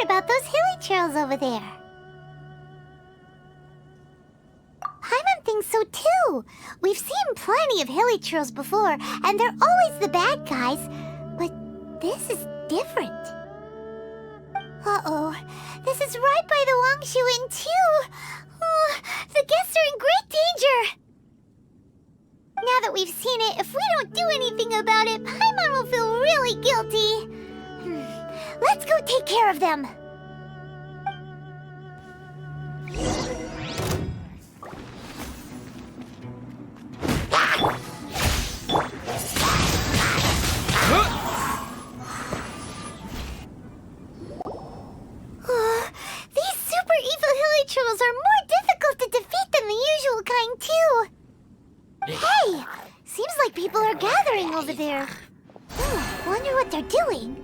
heard about those hilly trails over there. Paimon thinks so too. We've seen plenty of hilly trails before, and they're always the bad guys. But this is different. Uh-oh. This is right by the Wangshu Inn too. Oh, the guests are in great danger. Now that we've seen it, if we don't do anything about it, Paimon will feel really guilty. Let's go take care of them. These super evil hilly trolls are more difficult to defeat than the usual kind, too. Hey! Seems like people are gathering over there. Wonder what they're doing.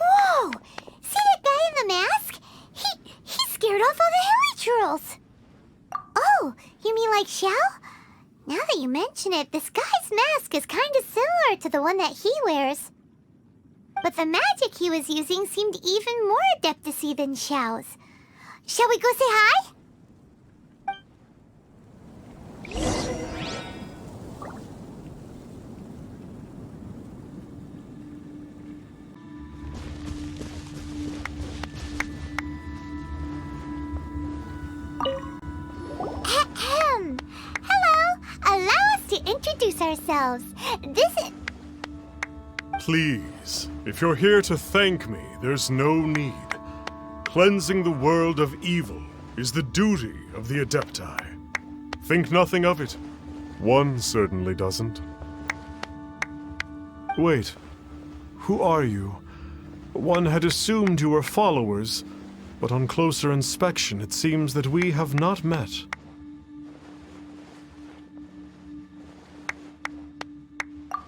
Whoa! See that guy in the mask? He scared off all the hilly trolls. Oh, you mean like Xiao? Now that you mention it, this guy's mask is kind of similar to the one that he wears. But the magic he was using seemed even more adeptus-y than Xiao's. Shall we go say hi? Hello! Allow us to introduce ourselves. This is... Please, if you're here to thank me, there's no need. Cleansing the world of evil is the duty of the Adepti. Think nothing of it. One certainly doesn't. Wait, who are you? One had assumed you were followers, but on closer inspection it seems that we have not met.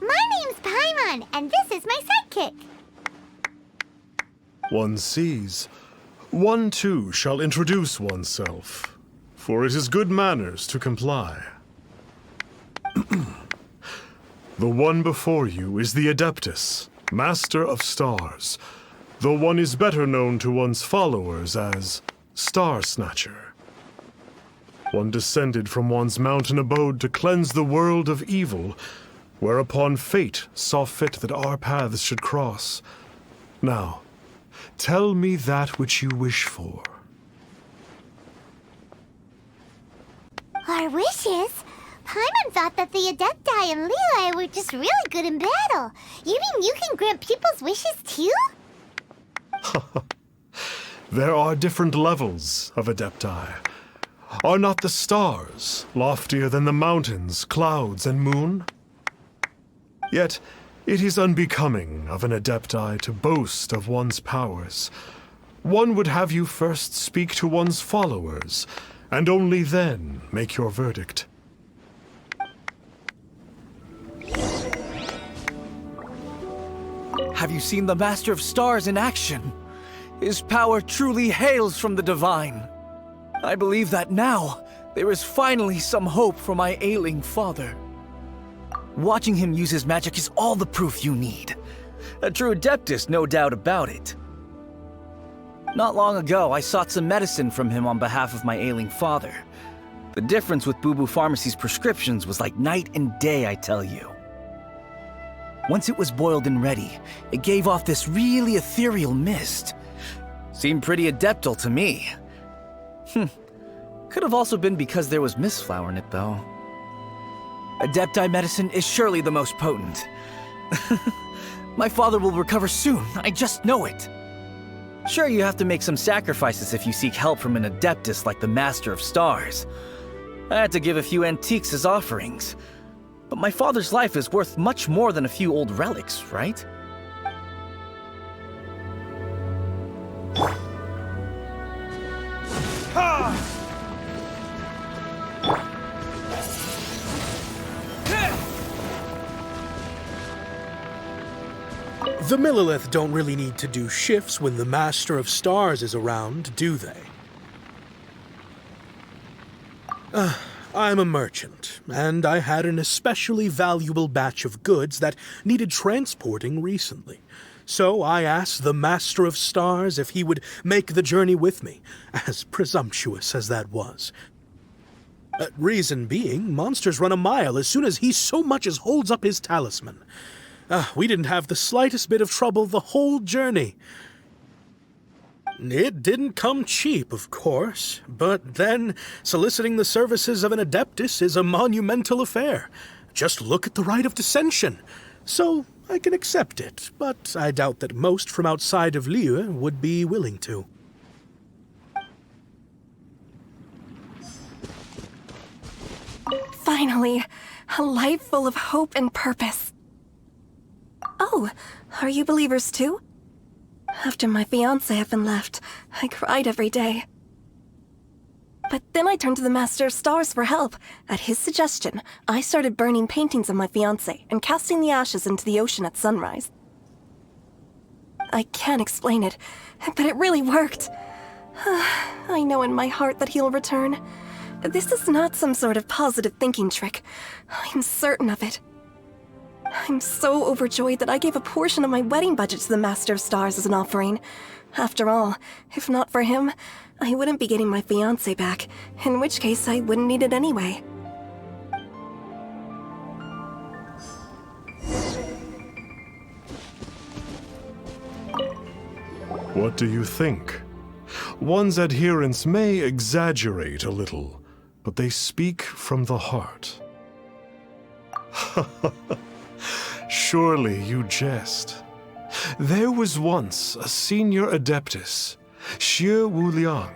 My name's Paimon, and this is my sidekick. One sees. One too shall introduce oneself, for it is good manners to comply. The one before you is the Adeptus, Master of Stars, though one is better known to one's followers as Star Snatcher. One descended from one's mountain abode to cleanse the world of evil, whereupon fate saw fit that our paths should cross. Now, tell me that which you wish for. Our wishes? Paimon thought that the Adepti and Leela were just really good in battle. You mean you can grant people's wishes too? There are different levels of Adepti. Are not the stars loftier than the mountains, clouds, and moon? Yet, it is unbecoming of an Adepti to boast of one's powers. One would have you first speak to one's followers, and only then make your verdict. Have you seen the Master of Stars in action? His power truly hails from the divine. I believe that now, there is finally some hope for my ailing father. Watching him use his magic is all the proof you need. A true Adeptus, no doubt about it. Not long ago, I sought some medicine from him on behalf of my ailing father. The difference with Boo Boo Pharmacy's prescriptions was like night and day, I tell you. Once it was boiled and ready, it gave off this really ethereal mist. Seemed pretty adeptal to me. Could have also been because there was mistflower in it, though. Adepti medicine is surely the most potent. My father will recover soon, I just know it. Sure, you have to make some sacrifices if you seek help from an Adeptus like the Master of Stars. I had to give a few antiques as offerings. But my father's life is worth much more than a few old relics, right? The Millilith don't really need to do shifts when the Master of Stars is around, do they? I'm a merchant, and I had an especially valuable batch of goods that needed transporting recently. So I asked the Master of Stars if he would make the journey with me, as presumptuous as that was. Reason being, monsters run a mile as soon as he so much as holds up his talisman. We didn't have the slightest bit of trouble the whole journey. It didn't come cheap, of course, but then soliciting the services of an Adeptus is a monumental affair. Just look at the Rite of Dissension. So I can accept it, but I doubt that most from outside of Liyue would be willing to. Finally, a life full of hope and purpose. Oh, are you believers too? After my fiancé had been left, I cried every day. But then I turned to the Master of Stars for help. At his suggestion, I started burning paintings of my fiancé and casting the ashes into the ocean at sunrise. I can't explain it, but it really worked. I know in my heart that he'll return. This is not some sort of positive thinking trick. I'm certain of it. I'm so overjoyed that I gave a portion of my wedding budget to the Master of Stars as an offering. After all, if not for him, I wouldn't be getting my fiancé back, in which case I wouldn't need it anyway. What do you think? One's adherents may exaggerate a little, but they speak from the heart. Surely you jest. There was once a senior adeptus, Xie Wuliang,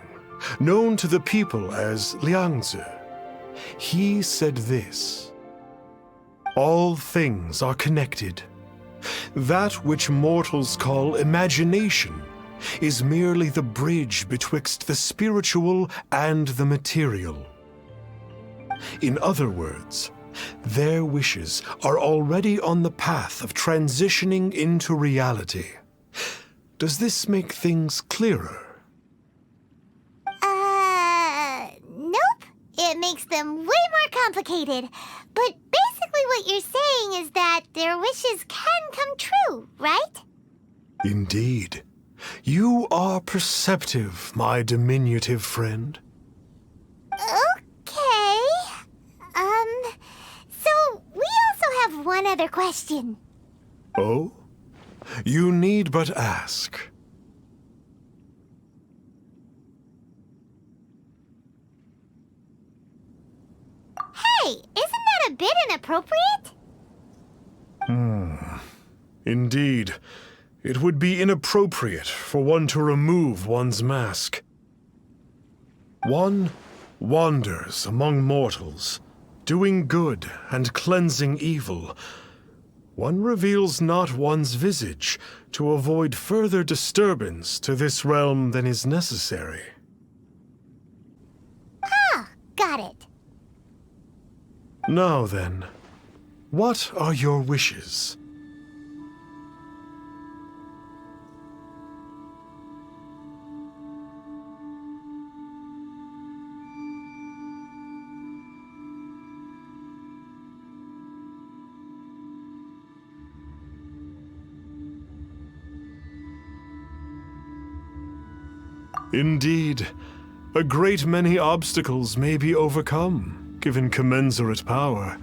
known to the people as Liangzi. He said this: all things are connected. That which mortals call imagination is merely the bridge betwixt the spiritual and the material. In other words, their wishes are already on the path of transitioning into reality. Does this make things clearer? Nope. It makes them way more complicated. But basically what you're saying is that their wishes can come true, right? Indeed. You are perceptive, my diminutive friend. Okay. So we also have one other question. Oh? You need but ask. Hey, isn't that a bit inappropriate? Indeed. It would be inappropriate for one to remove one's mask. One wanders among mortals, doing good and cleansing evil. One reveals not one's visage to avoid further disturbance to this realm than is necessary. Ah, got it. Now then, what are your wishes? Indeed, a great many obstacles may be overcome, given commensurate power.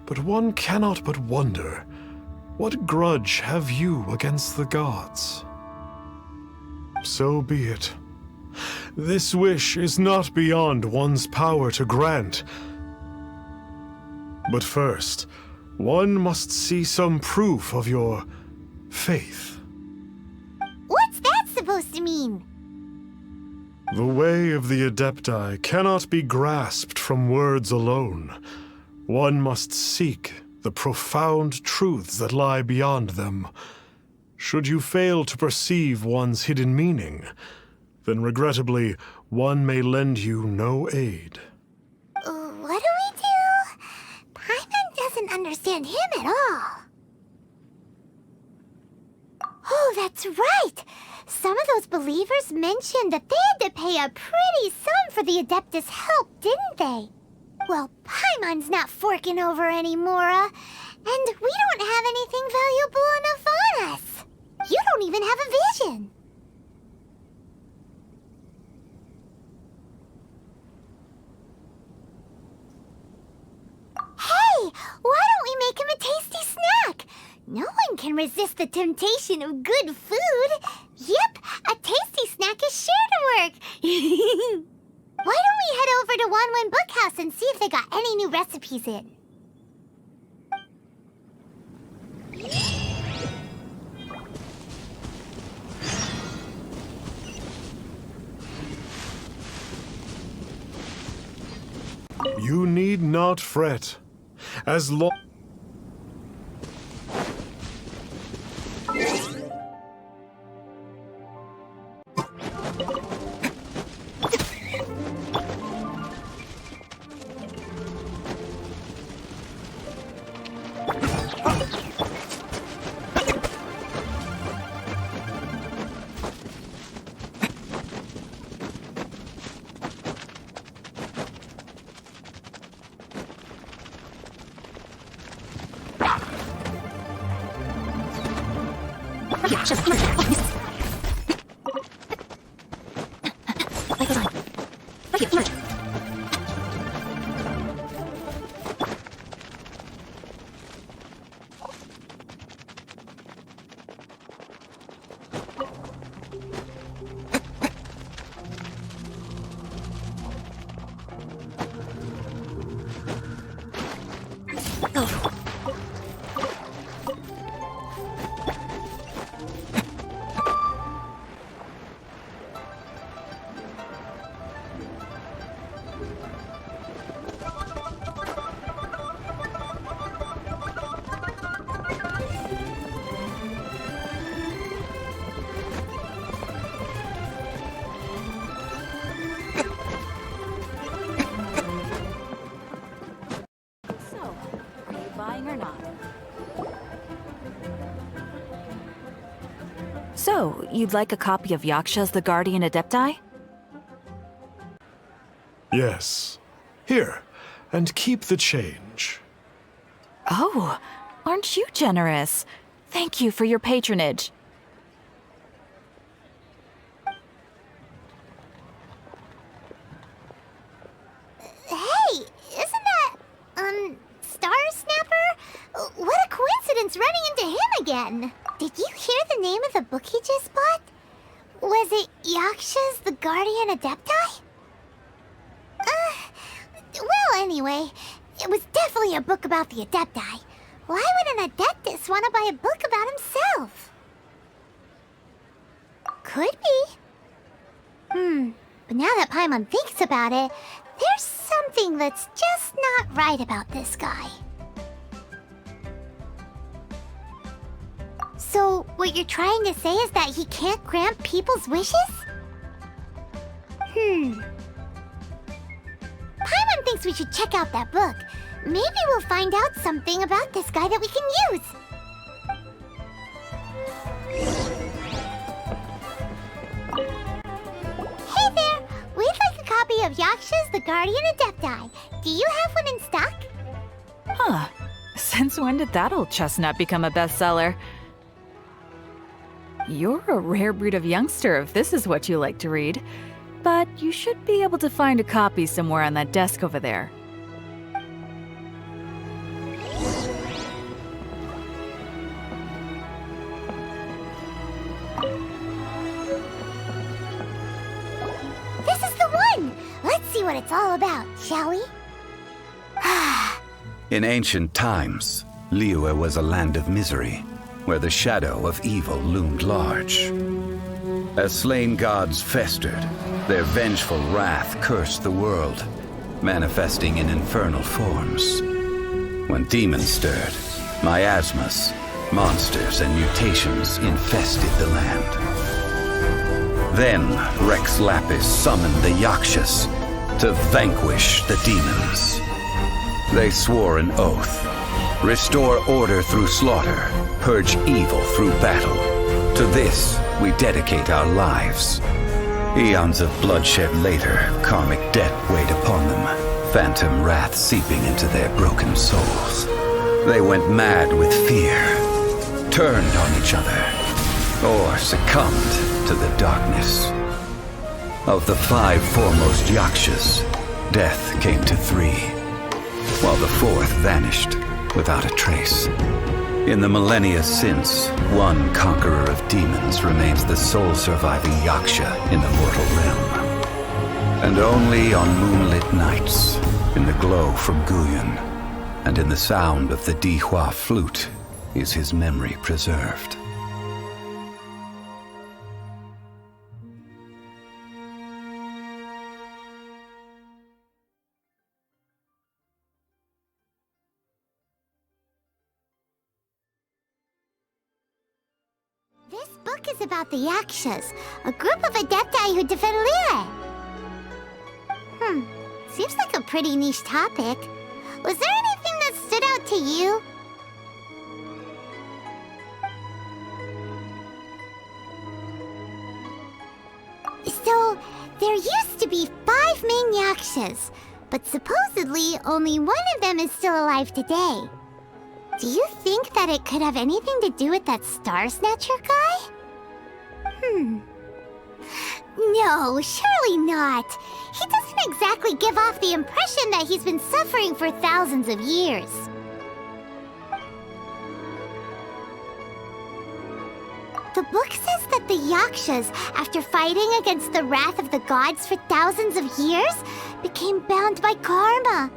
But one cannot but wonder, what grudge have you against the gods? So be it. This wish is not beyond one's power to grant. But first, one must see some proof of your faith. What's that supposed to mean? The way of the Adepti cannot be grasped from words alone. One must seek the profound truths that lie beyond them. Should you fail to perceive one's hidden meaning, then regrettably, one may lend you no aid. What do we do? Paimon doesn't understand him at all. Oh, that's right! Some of those believers mentioned that they had to pay a pretty sum for the Adeptus' help, didn't they? Well, Paimon's not forking over anymore, and we don't have anything valuable enough on us. You don't even have a vision. Hey, why don't we make him a tasty snack? No one can resist the temptation of good food. Yep, a tasty snack is sure to work. Why don't we head over to Wanwen Bookhouse and see if they got any new recipes in? You need not fret. As long... So, you'd like a copy of Yaksha's The Guardian Adepti? Yes. Here, and keep the change. Oh, aren't you generous? Thank you for your patronage. Hey, isn't that, Star Snapper? What a coincidence running into him again. Did you hear the name of the book he just bought? Was it Yaksha's The Guardian Adepti? Well, anyway, it was definitely a book about the Adepti. Why would an Adeptus want to buy a book about himself? Could be. But now that Paimon thinks about it, there's something that's just not right about this guy. So, what you're trying to say is that he can't grant people's wishes? Paimon thinks we should check out that book. Maybe we'll find out something about this guy that we can use. Hey there! We'd like a copy of Yaksha's The Guardian Adepti. Do you have one in stock? Huh. Since when did that old chestnut become a bestseller? You're a rare breed of youngster if this is what you like to read. But you should be able to find a copy somewhere on that desk over there. This is the one! Let's see what it's all about, shall we? In ancient times, Liyue was a land of misery, where the shadow of evil loomed large. As slain gods festered, their vengeful wrath cursed the world, manifesting in infernal forms. When demons stirred, miasmas, monsters, and mutations infested the land. Then Rex Lapis summoned the Yakshas to vanquish the demons. They swore an oath: restore order through slaughter, purge evil through battle. To this, we dedicate our lives. Eons of bloodshed later, karmic debt weighed upon them, phantom wrath seeping into their broken souls. They went mad with fear, turned on each other, or succumbed to the darkness. Of the 5 foremost Yakshas, death came to 3, while the 4th vanished without a trace. In the millennia since, one conqueror of demons remains the sole surviving Yaksha in the mortal realm. And only on moonlit nights, in the glow from Guyon, and in the sound of the Dihua flute, is his memory preserved. This book is about the Yakshas, a group of adepti who defend Liyue. Seems like a pretty niche topic. Was there anything that stood out to you? So, there used to be 5 main Yakshas, but supposedly only one of them is still alive today. Do you think that it could have anything to do with that Star Snatcher guy? No, surely not. He doesn't exactly give off the impression that he's been suffering for thousands of years. The book says that the Yakshas, after fighting against the wrath of the gods for thousands of years, became bound by karma.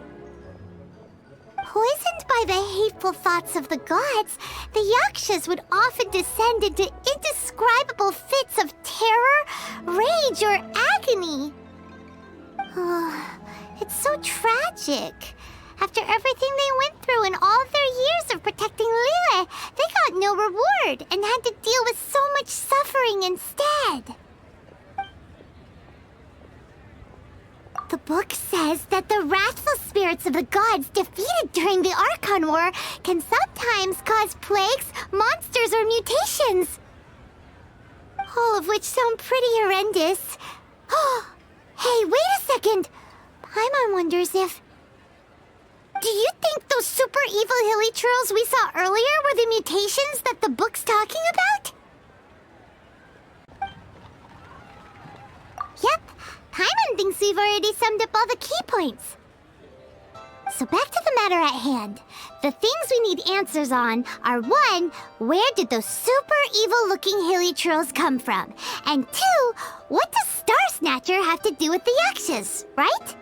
Poisoned by the hateful thoughts of the gods, the Yakshas would often descend into indescribable fits of terror, rage, or agony. It's so tragic. After everything they went through in all of their years of protecting Liyue, they got no reward and had to deal with so much suffering instead. The book says that the wrathful spirits of the gods defeated during the Archon War can sometimes cause plagues, monsters, or mutations. All of which sound pretty horrendous. Hey, wait a second! Paimon wonders if... Do you think those super evil hilly churls we saw earlier were the mutations that the book's talking about? Yep, Paimon thinks we've already summed up all the key points. So back to the matter at hand. The things we need answers on are 1, where did those super evil-looking hilly churls come from? And 2, what does Star Snatcher have to do with the Yakshas, right?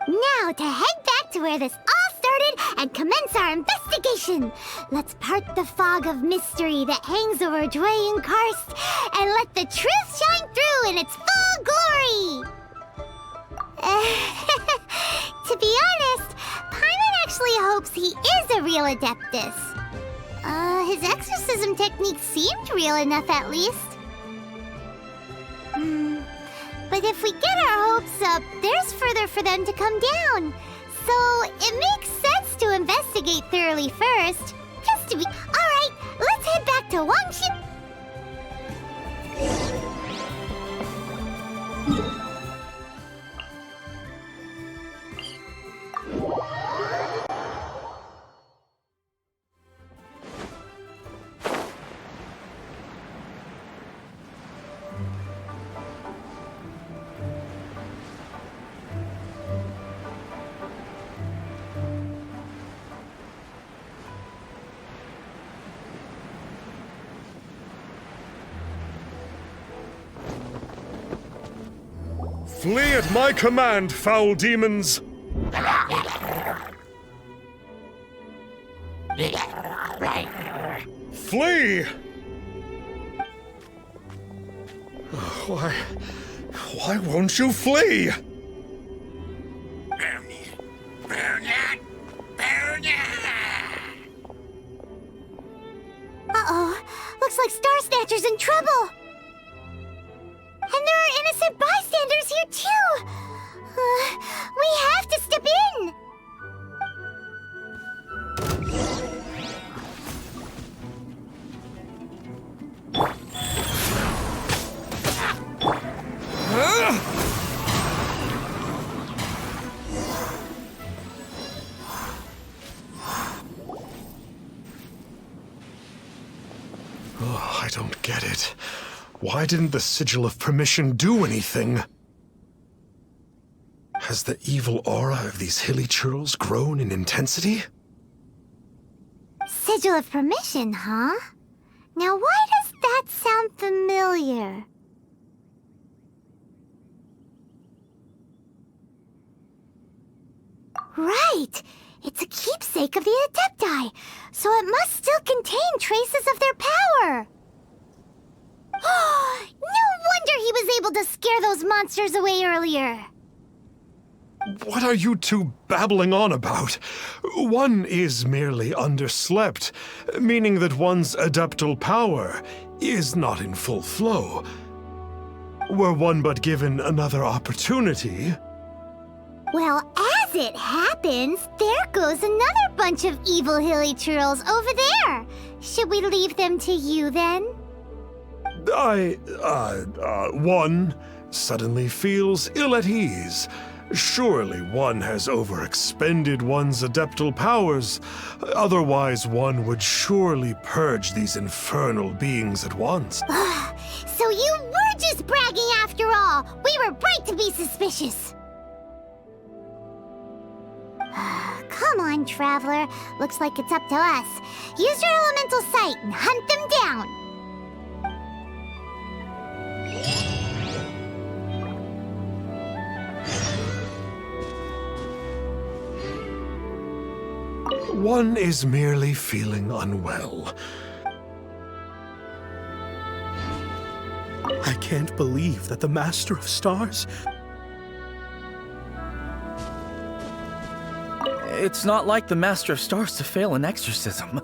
Now to head back to where this all started and commence our investigation. Let's part the fog of mystery that hangs over Dwayne Karst and let the truth shine through in its full glory. To be honest, Paimon actually hopes he is a real Adeptus. His exorcism technique seemed real enough at least. But if we get our hopes up, there's further for them to come down. So it makes sense to investigate thoroughly first. Just to be... Alright, let's head back to Wangshin. Flee at my command, foul demons! Flee! Why won't you flee? Uh-oh, looks like Star Snatcher's in trouble. And there are innocent bystanders here too! We have to step in! Oh, I don't get it. Why didn't the Sigil of Permission do anything? Has the evil aura of these hilly churls grown in intensity? Sigil of Permission, huh? Now why does that sound familiar? Right! It's a keepsake of the Adepti, so it must still contain traces of their power! No wonder he was able to scare those monsters away earlier! What are you two babbling on about? One is merely underslept, meaning that one's adeptal power is not in full flow. Were one but given another opportunity... Well, as it happens, there goes another bunch of evil hilly churls over there. Should we leave them to you then? One suddenly feels ill at ease. Surely one has overexpended one's adeptal powers. Otherwise, one would surely purge these infernal beings at once. So you were just bragging after all. We were right to be suspicious. Come on, Traveler. Looks like it's up to us. Use your elemental sight and hunt them down. One is merely feeling unwell. I can't believe that the Master of Stars... It's not like the Master of Stars to fail an exorcism.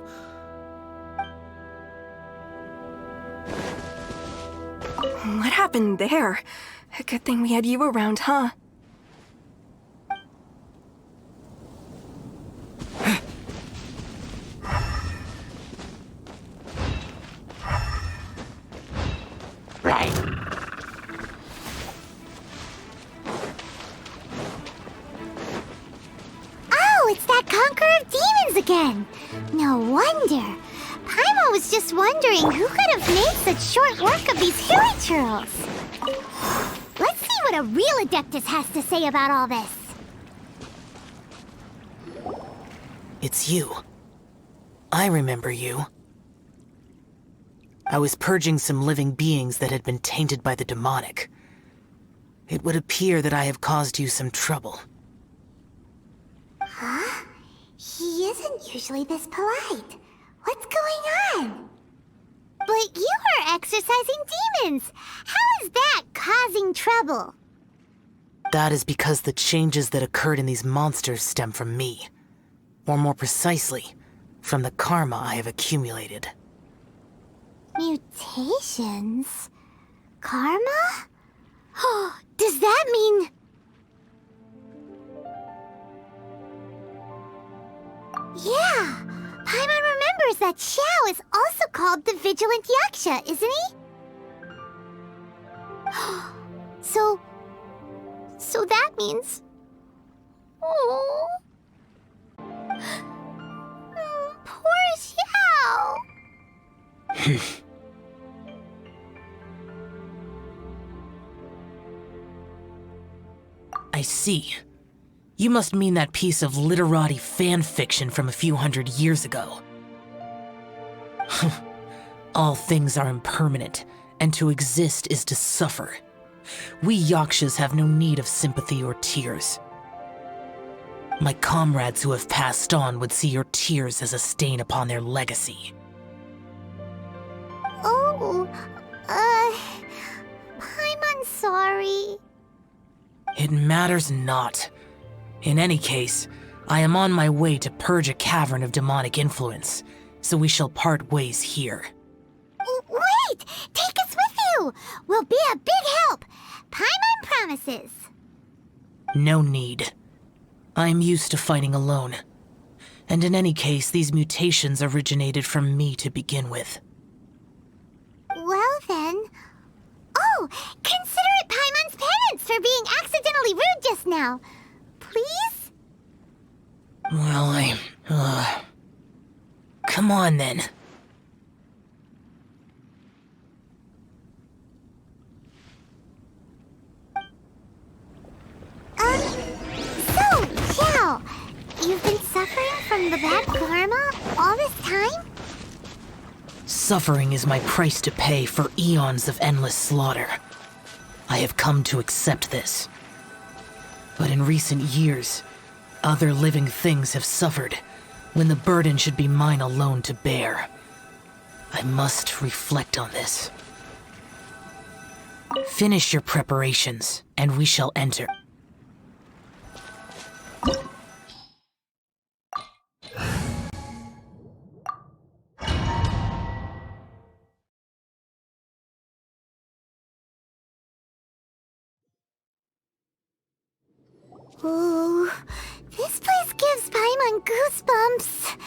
What happened there? A good thing we had you around, huh? Again. No wonder. Paimon was just wondering who could have made such short work of these hilly churls. Let's see what a real Adeptus has to say about all this. It's you. I remember you. I was purging some living beings that had been tainted by the demonic. It would appear that I have caused you some trouble. Huh? He isn't usually this polite. What's going on? But you are exorcising demons. How is that causing trouble? That is because the changes that occurred in these monsters stem from me. Or more precisely, from the karma I have accumulated. Mutations? Karma? Does that mean... Yeah, Paimon remembers that Xiao is also called the Vigilant Yaksha, isn't he? So that means... Oh... Poor Xiao! I see. You must mean that piece of literati fan fiction from a few hundred years ago. All things are impermanent, and to exist is to suffer. We Yakshas have no need of sympathy or tears. My comrades who have passed on would see your tears as a stain upon their legacy. Oh, I'm sorry. It matters not. In any case, I am on my way to purge a cavern of demonic influence, so we shall part ways here. Wait! Take us with you! We'll be a big help! Paimon promises! No need. I am used to fighting alone. And in any case, these mutations originated from me to begin with. Well then... Oh! Consider it Paimon's penance for being accidentally rude just now! Please? Well, come on then. bad karma all this time? Suffering is my price to pay for eons of endless slaughter. I have come to accept this. But in recent years, other living things have suffered when the burden should be mine alone to bear. I must reflect on this. Finish your preparations, and we shall enter. Ooh, this place gives Paimon goosebumps.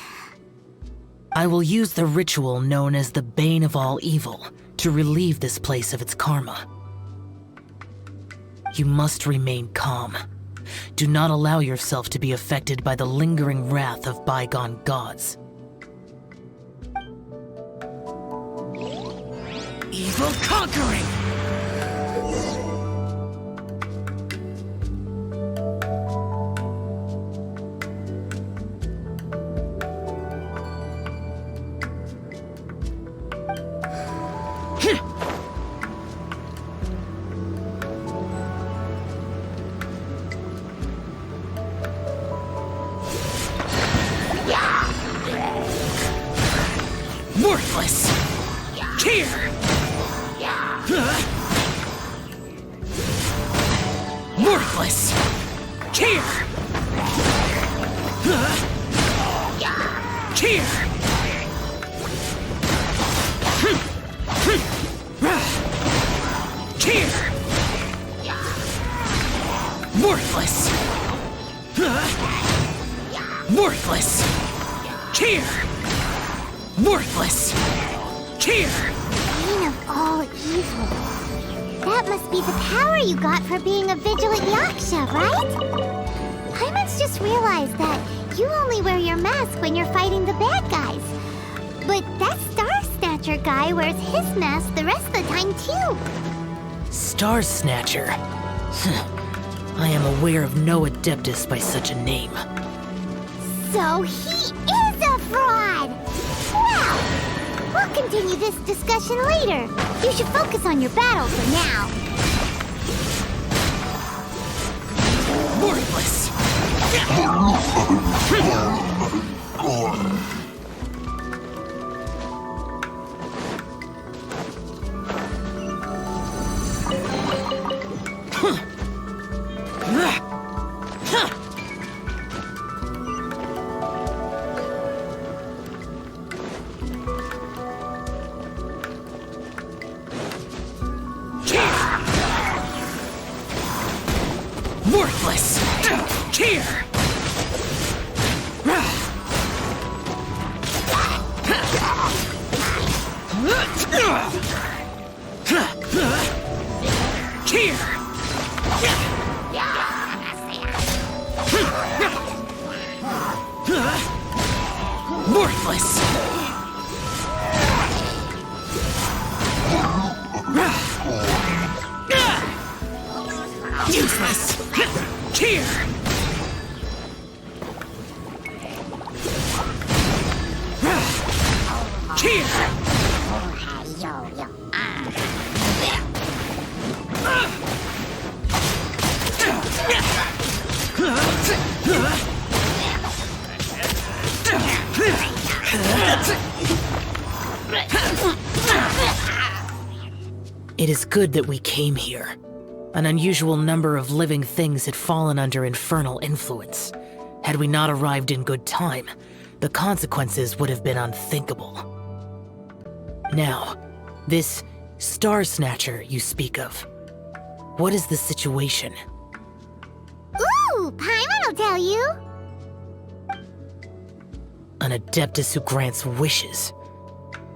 I will use the ritual known as the Bane of All Evil to relieve this place of its karma. You must remain calm. Do not allow yourself to be affected by the lingering wrath of bygone gods. Evil conquering! Worthless! Here! Worthless! Here! Here! Here! Worthless! Worthless! Here! Worthless! Here! Bane of all evil. That must be the power you got for being a vigilant Yaksha, right? Paimon's just realized that you only wear your mask when you're fighting the bad guys. But that Star Snatcher guy wears his mask the rest of the time, too. Star Snatcher? I am aware of no Adeptus by such a name. So he is a fraud! Well, we'll continue this discussion later. You should focus on your battle for now. Worthless! Worthless! Here! Here! Worthless! Useless! Here! Here! It is good that we came here. An unusual number of living things had fallen under infernal influence. Had we not arrived in good time, the consequences would have been unthinkable. Now, this Star Snatcher you speak of, what is the situation? Ooh, Paimon will tell you. An Adeptus who grants wishes.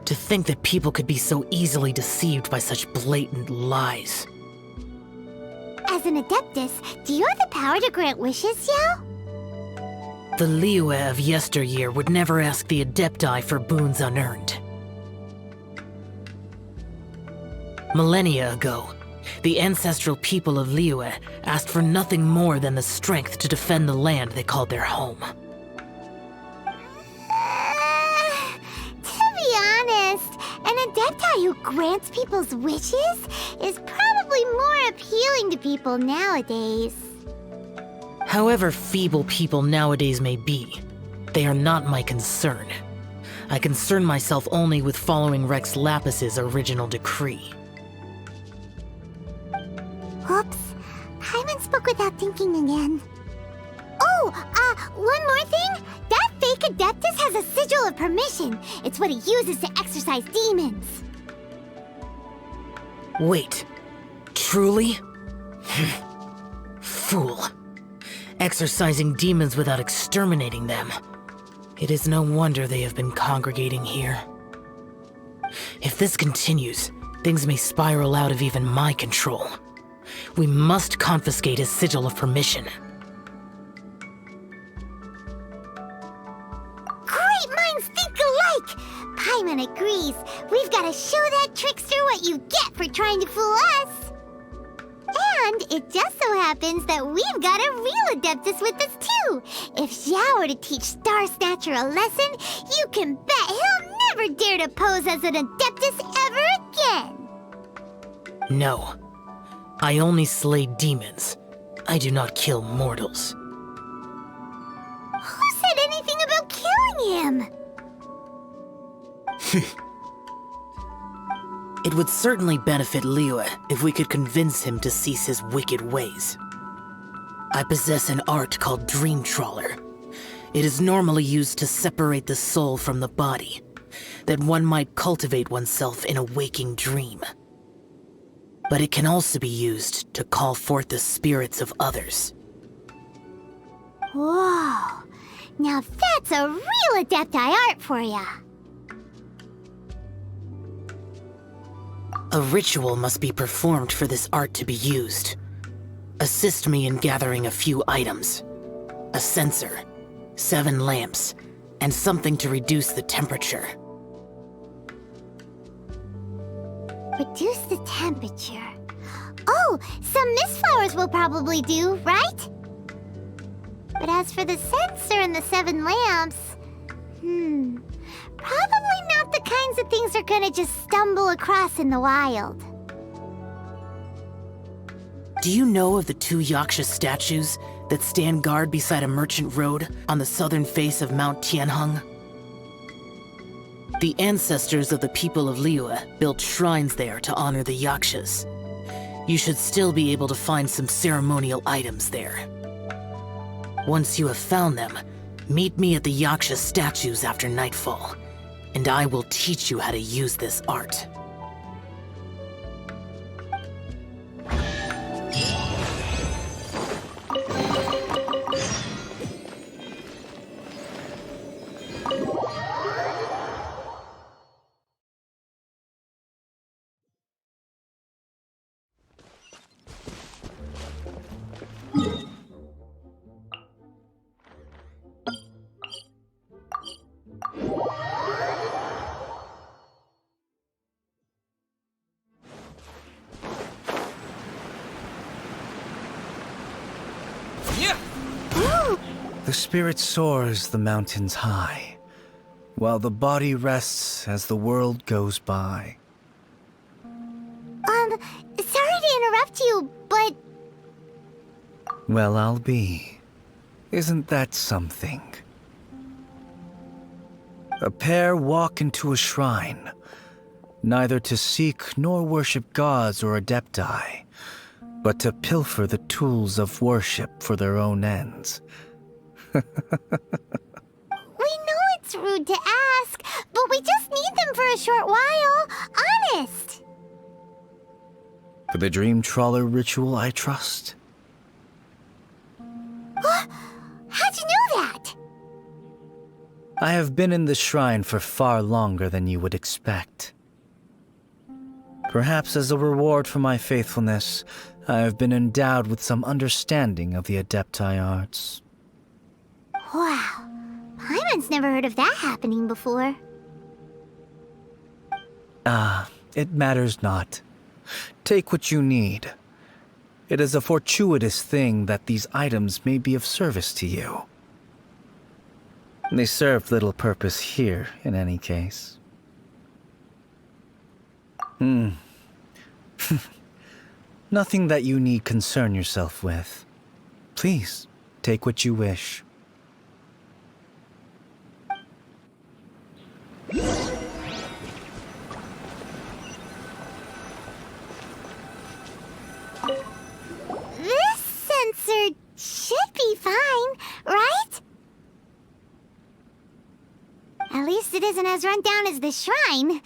To think that people could be so easily deceived by such blatant lies. As an Adeptus, do you have the power to grant wishes, Xiao? The Liyue of yesteryear would never ask the Adepti for boons unearned. Millennia ago, the ancestral people of Liyue asked for nothing more than the strength to defend the land they called their home. Adepti who grants people's wishes is probably more appealing to people nowadays. However feeble people nowadays may be, they are not my concern. I concern myself only with following Rex Lapis's original decree. Oops. Paimon spoke without thinking again. Oh, one more thing. That fake Adeptus has a sigil of permission. It's what he uses to exorcise demons. Wait. Truly? Fool. Exorcising demons without exterminating them. It is no wonder they have been congregating here. If this continues, things may spiral out of even my control. We must confiscate his sigil of permission. Great minds think alike! Paimon agrees. We've got to show that trickster what you get for trying to fool us. And it just so happens that we've got a real Adeptus with us too. If Xiao were to teach Star Snatcher a lesson, you can bet he'll never dare to pose as an Adeptus ever again. No. I only slay demons. I do not kill mortals. Who said anything about killing him? It would certainly benefit Liyue if we could convince him to cease his wicked ways. I possess an art called Dream Trawler. It is normally used to separate the soul from the body, that one might cultivate oneself in a waking dream. But it can also be used to call forth the spirits of others. Whoa. Now that's a real Adepti art for ya. A ritual must be performed for this art to be used. Assist me in gathering a few items. A censer, 7 lamps, and something to reduce the temperature. Reduce the temperature. Oh, some mist flowers will probably do, right? But as for the censer and the 7 lamps, probably not the kinds of things they're gonna just stumble across in the wild. Do you know of the 2 Yaksha statues that stand guard beside a merchant road on the southern face of Mount Tianheng? The ancestors of the people of Liyue built shrines there to honor the Yakshas. You should still be able to find some ceremonial items there. Once you have found them, meet me at the Yaksha statues after nightfall, and I will teach you how to use this art. The spirit soars the mountains high, while the body rests as the world goes by. Sorry to interrupt you, but... Well, I'll be. Isn't that something? A pair walk into a shrine, neither to seek nor worship gods or adepti, but to pilfer the tools of worship for their own ends. We know it's rude to ask, but we just need them for a short while. Honest. For the Dream Trawler ritual, I trust. How'd you know that? I have been in the shrine for far longer than you would expect. Perhaps as a reward for my faithfulness, I have been endowed with some understanding of the Adepti arts. Wow. Paimon's never heard of that happening before. It matters not. Take what you need. It is a fortuitous thing that these items may be of service to you. They serve little purpose here, in any case. Nothing that you need concern yourself with. Please, take what you wish. This sensor should be fine, right? At least it isn't as run down as the shrine.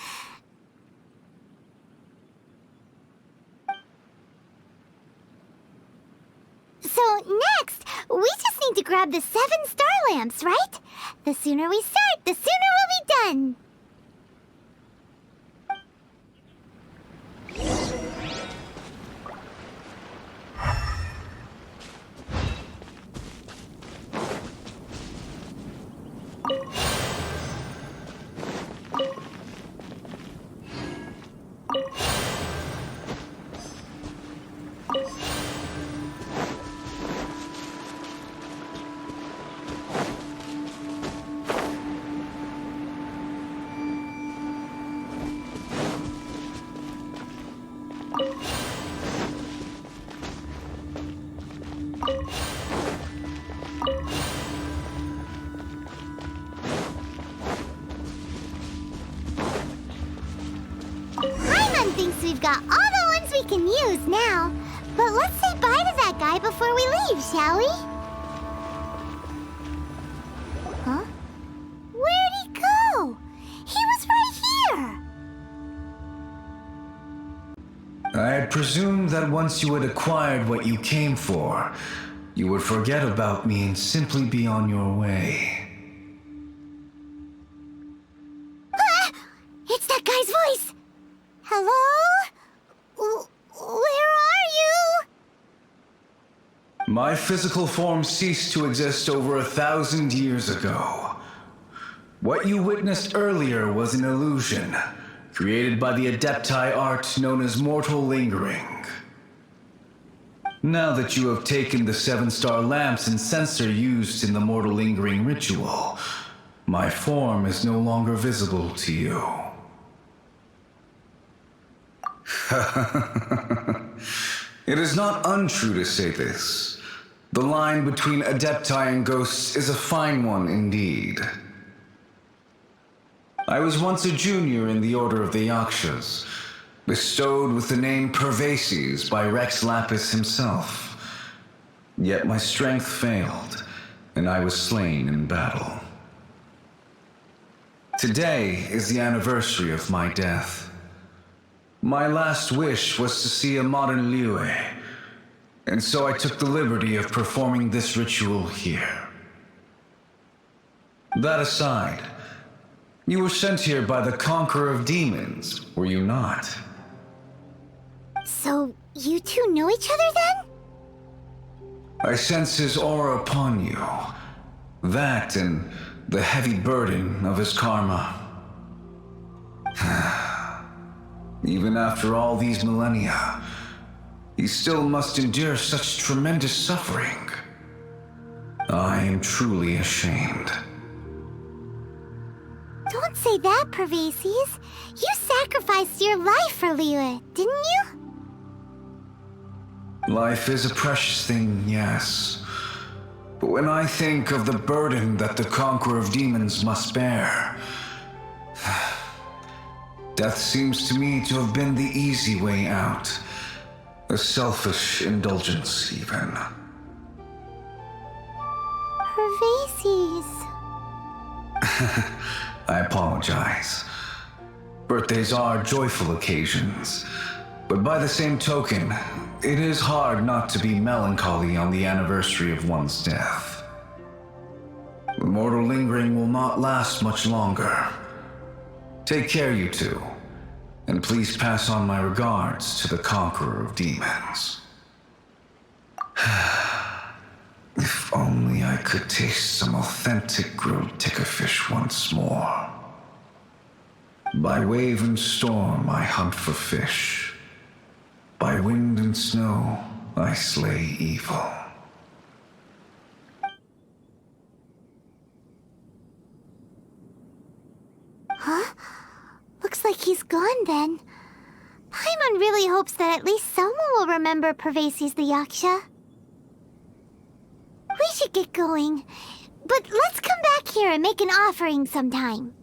So next, we just need to grab the 7 star lamps, right? The sooner we start, the sooner we'll be done. Paimon thinks we've got all the ones we can use now. But let's say bye to that guy before we leave, shall we? Huh? Where'd he go? He was right here! I had presumed that once you had acquired what you came for, you would forget about me and simply be on your way. Ah! It's that guy's voice! Hello? Where are you? My physical form ceased to exist over 1,000 years ago. What you witnessed earlier was an illusion, created by the Adepti art known as mortal lingering. Now that you have taken the 7-star lamps and censer used in the mortal lingering ritual, my form is no longer visible to you. It is not untrue to say this. The line between Adepti and ghosts is a fine one indeed. I was once a junior in the Order of the Yakshas, bestowed with the name Pervases by Rex Lapis himself. Yet my strength failed, and I was slain in battle. Today is the anniversary of my death. My last wish was to see a modern Liyue, and so I took the liberty of performing this ritual here. That aside, you were sent here by the Conqueror of Demons, were you not? So, you two know each other then? I sense his aura upon you. That and the heavy burden of his karma. Even after all these millennia, he still must endure such tremendous suffering. I am truly ashamed. Don't say that, Pervases. You sacrificed your life for Liyue, didn't you? Life is a precious thing, yes. But when I think of the burden that the Conqueror of Demons must bear, death seems to me to have been the easy way out. A selfish indulgence, even. Pervases. I apologize. Birthdays are joyful occasions, but by the same token, it is hard not to be melancholy on the anniversary of one's death. The mortal lingering will not last much longer. Take care, you two, and please pass on my regards to the Conqueror of Demons. If only I could taste some authentic grilled tickerfish once more. By wave and storm I hunt for fish. By wind and snow I slay evil. Huh? Looks like he's gone then. Paimon really hopes that at least someone will remember Pervases the Yaksha. We should get going, but let's come back here and make an offering sometime.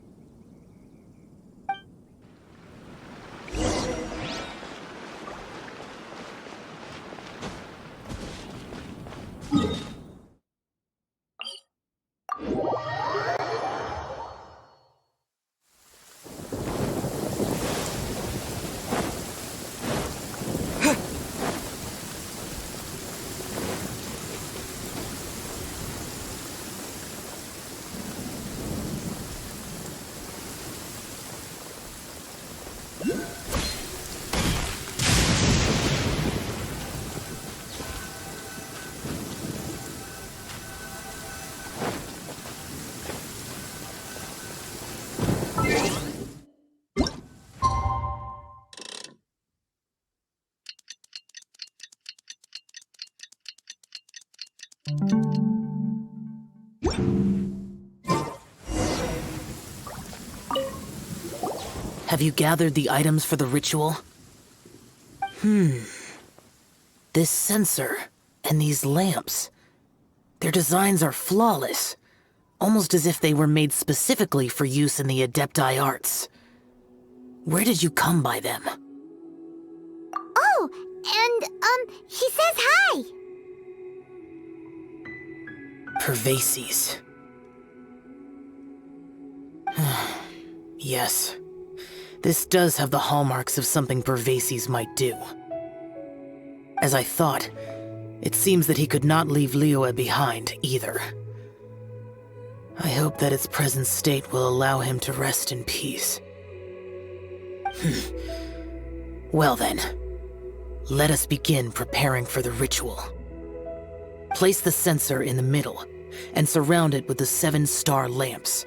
Have you gathered the items for the ritual? This sensor and these lamps. Their designs are flawless, almost as if they were made specifically for use in the Adepti arts. Where did you come by them? Oh, and, he says hi! Pervases. Yes. This does have the hallmarks of something Pervases might do. As I thought, it seems that he could not leave Liyue behind, either. I hope that its present state will allow him to rest in peace. Well then, let us begin preparing for the ritual. Place the censer in the middle, and surround it with the 7-star lamps.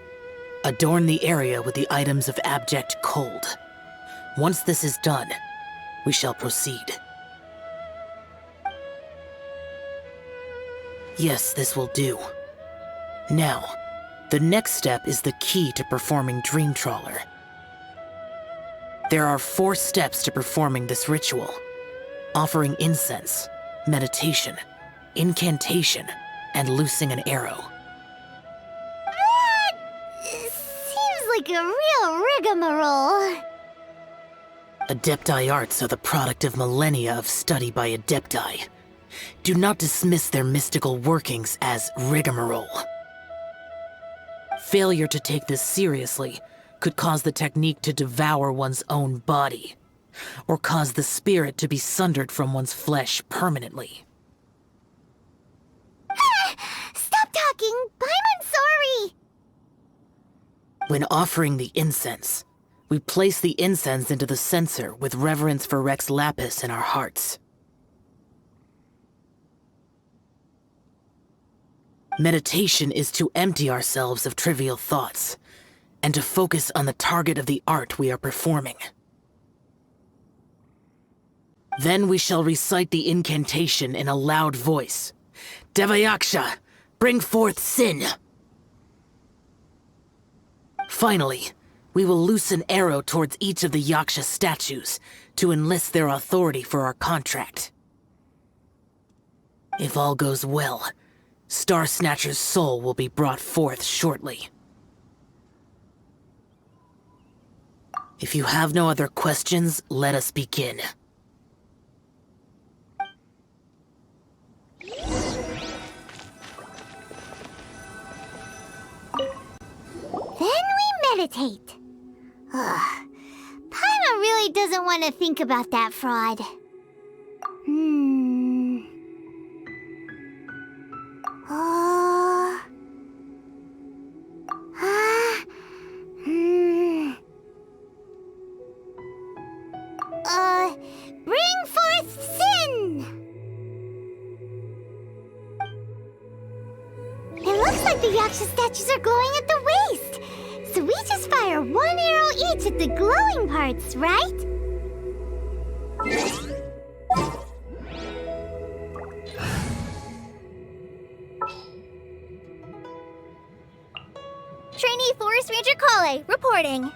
Adorn the area with the items of abject cold. Once this is done, we shall proceed. Yes, this will do. Now, the next step is the key to performing Dream Trawler. There are 4 steps to performing this ritual: offering incense, meditation, incantation, and loosing an arrow. Like a real rigmarole. Adepti arts are the product of millennia of study by Adepti. Do not dismiss their mystical workings as rigmarole. Failure to take this seriously could cause the technique to devour one's own body, or cause the spirit to be sundered from one's flesh permanently. Stop talking! I'm sorry! When offering the incense, we place the incense into the censer with reverence for Rex Lapis in our hearts. Meditation is to empty ourselves of trivial thoughts, and to focus on the target of the art we are performing. Then we shall recite the incantation in a loud voice. Devayaksha, bring forth sin! Finally, we will loose an arrow towards each of the Yaksha statues to enlist their authority for our contract. If all goes well, Star Snatcher's soul will be brought forth shortly. If you have no other questions, let us begin. Meditate. Ugh. Paimon really doesn't want to think about that fraud. Bring forth sin! It looks like the Yaksha statues are glowing at the waist. So we just fire 1 arrow each at the glowing parts, right? Trainee Forest Ranger Kale, reporting.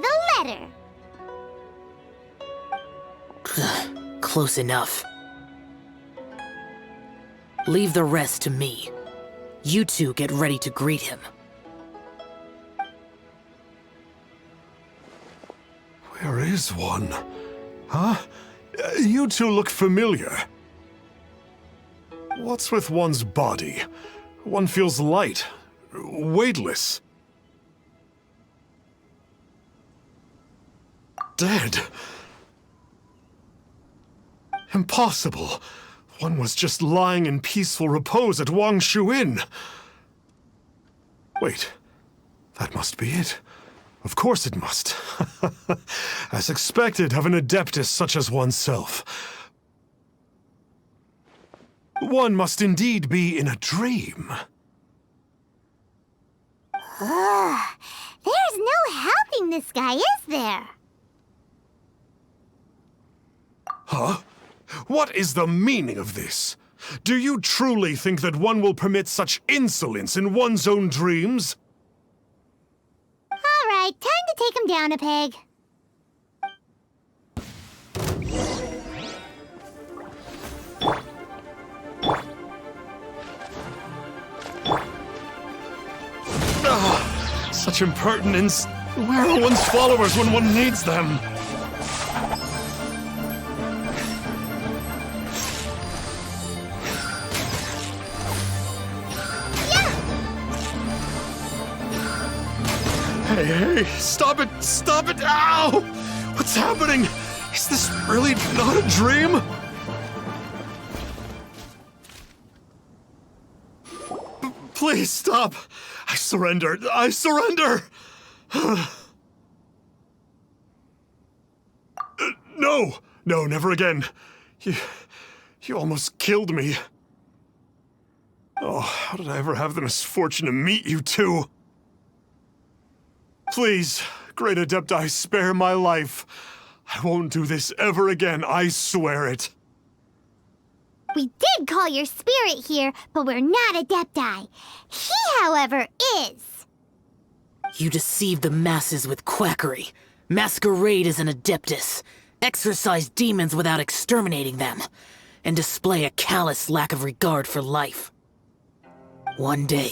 a letter. Close enough. Leave the rest to me. You two get ready to greet him. Where is one? Huh? You two look familiar. What's with one's body? One feels light, weightless. Dead. Impossible. One was just lying in peaceful repose at Wangshu Inn. Wait, that must be it. Of course it must. As expected of an adeptus such as oneself. One must indeed be in a dream. There's no helping this guy, is there? Huh? What is the meaning of this? Do you truly think that one will permit such insolence in one's own dreams? All right, time to take him down a peg. Such impertinence. Where are one's followers when one needs them? Hey, stop it! Stop it! Ow! What's happening? Is this really not a dream? Please stop! I surrender! I surrender! No! No, never again. You almost killed me. Oh, how did I ever have the misfortune to meet you two? Please, Great Adepti, spare my life. I won't do this ever again, I swear it. We did call your spirit here, but we're not Adepti. He, however, is. You deceive the masses with quackery, masquerade as an adeptus, exorcise demons without exterminating them, and display a callous lack of regard for life. One day,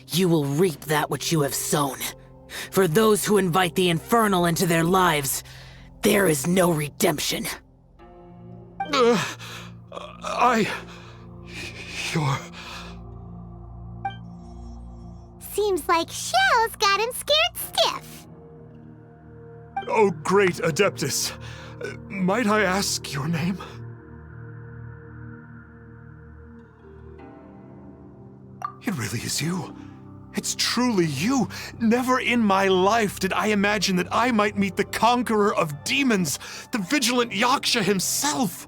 you will reap that which you have sown. For those who invite the infernal into their lives, there is no redemption. You're... Seems like Xiao's got him scared stiff. Oh, great Adeptus. Might I ask your name? It really is you. It's truly you. Never in my life did I imagine that I might meet the conqueror of demons, the vigilant Yaksha himself.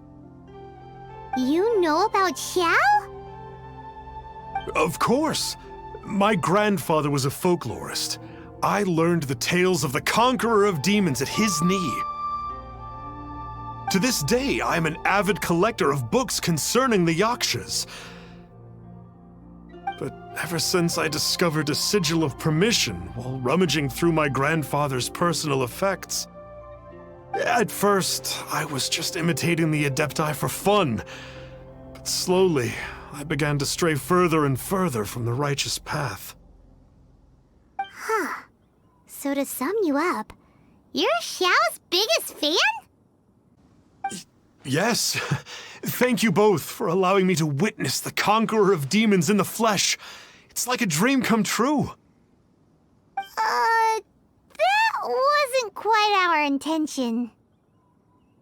You know about Xiao? Of course. My grandfather was a folklorist. I learned the tales of the conqueror of demons at his knee. To this day, I am an avid collector of books concerning the Yakshas. But ever since I discovered a sigil of permission while rummaging through my grandfather's personal effects, at first, I was just imitating the Adepti for fun. But slowly, I began to stray further and further from the righteous path. Huh. So to sum you up, you're Xiao's biggest fan? Yes. Thank you both for allowing me to witness the conqueror of demons in the flesh. It's like a dream come true. That wasn't quite our intention.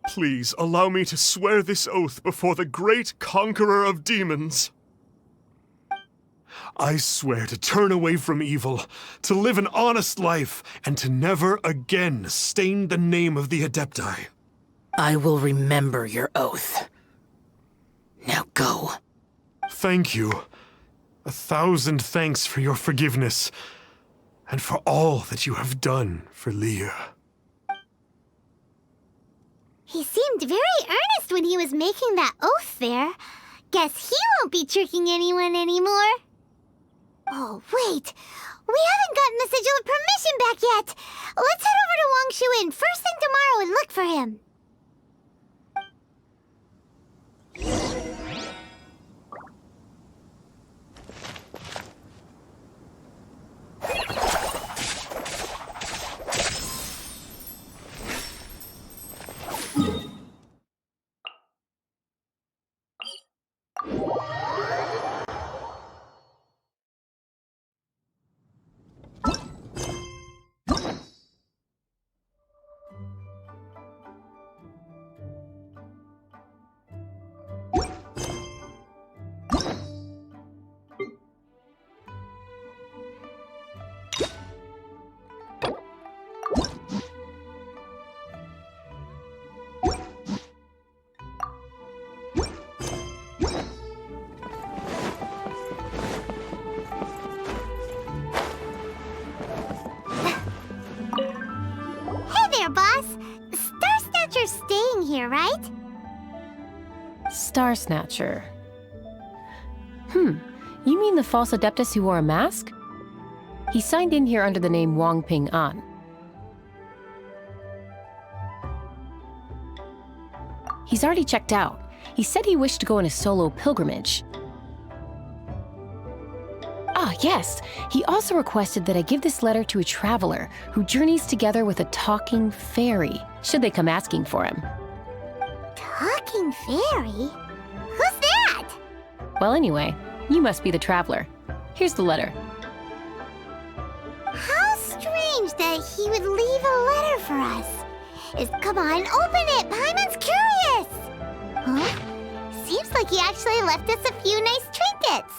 Please allow me to swear this oath before the great conqueror of demons. I swear to turn away from evil, to live an honest life, and to never again stain the name of the Adepti. I will remember your oath. Now go. Thank you. 1,000 thanks for your forgiveness, and for all that you have done for Leah. He seemed very earnest when he was making that oath there. Guess he won't be tricking anyone anymore. Oh, wait. We haven't gotten the sigil of permission back yet. Let's head over to Wangshu Inn first thing tomorrow and look for him. Boss. Star Snatcher's staying here, right? Star Snatcher. You mean the false Adeptus who wore a mask? He signed in here under the name Wang Ping An. He's already checked out. He said he wished to go on a solo pilgrimage. Ah, yes! He also requested that I give this letter to a traveler who journeys together with a talking fairy, should they come asking for him. Talking fairy? Who's that? Well, anyway, you must be the traveler. Here's the letter. How strange that he would leave a letter for us. Come on, open it! Paimon's curious! Huh? Seems like he actually left us a few nice trinkets.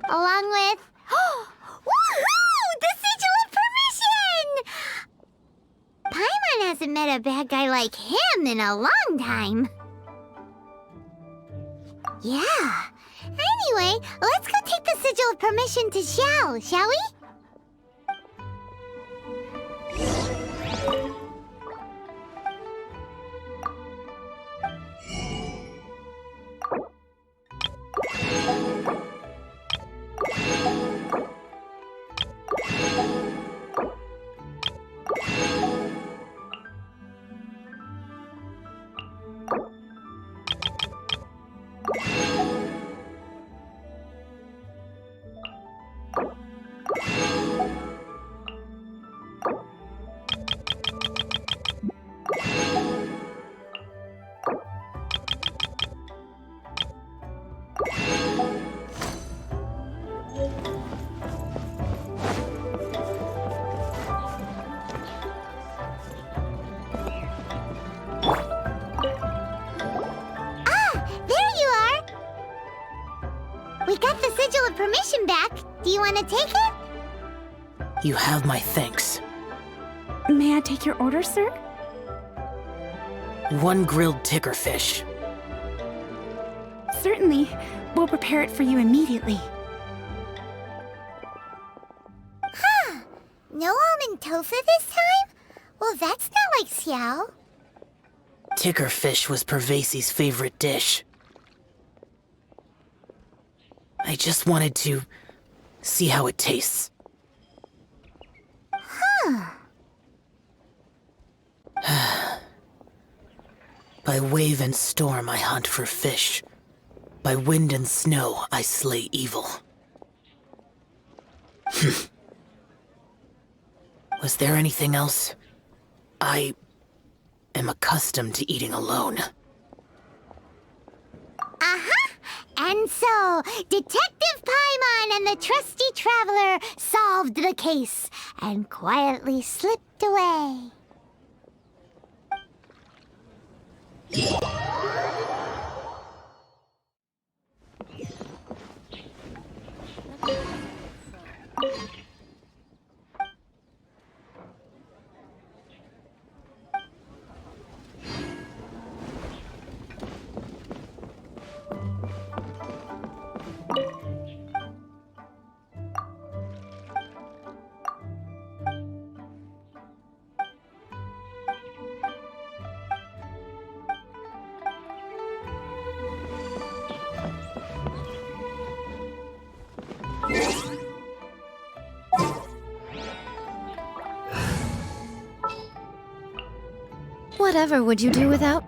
Along with... Woohoo! The sigil of permission! Paimon hasn't met a bad guy like him in a long time. Yeah. Anyway, let's go take the sigil of permission to Xiao, shall we? We got the sigil of permission back. Do you want to take it? You have my thanks. May I take your order, sir? 1 grilled tickerfish. Certainly. We'll prepare it for you immediately. Huh. No almond tofu this time? Well, that's not like Xiao. Tickerfish was Pervasi's favorite dish. I just wanted to see how it tastes. Huh. By wave and storm I hunt for fish. By wind and snow, I slay evil. Was there anything else? I am accustomed to eating alone. And so, Detective Paimon and the trusty traveler solved the case and quietly slipped away. Whatever would you do without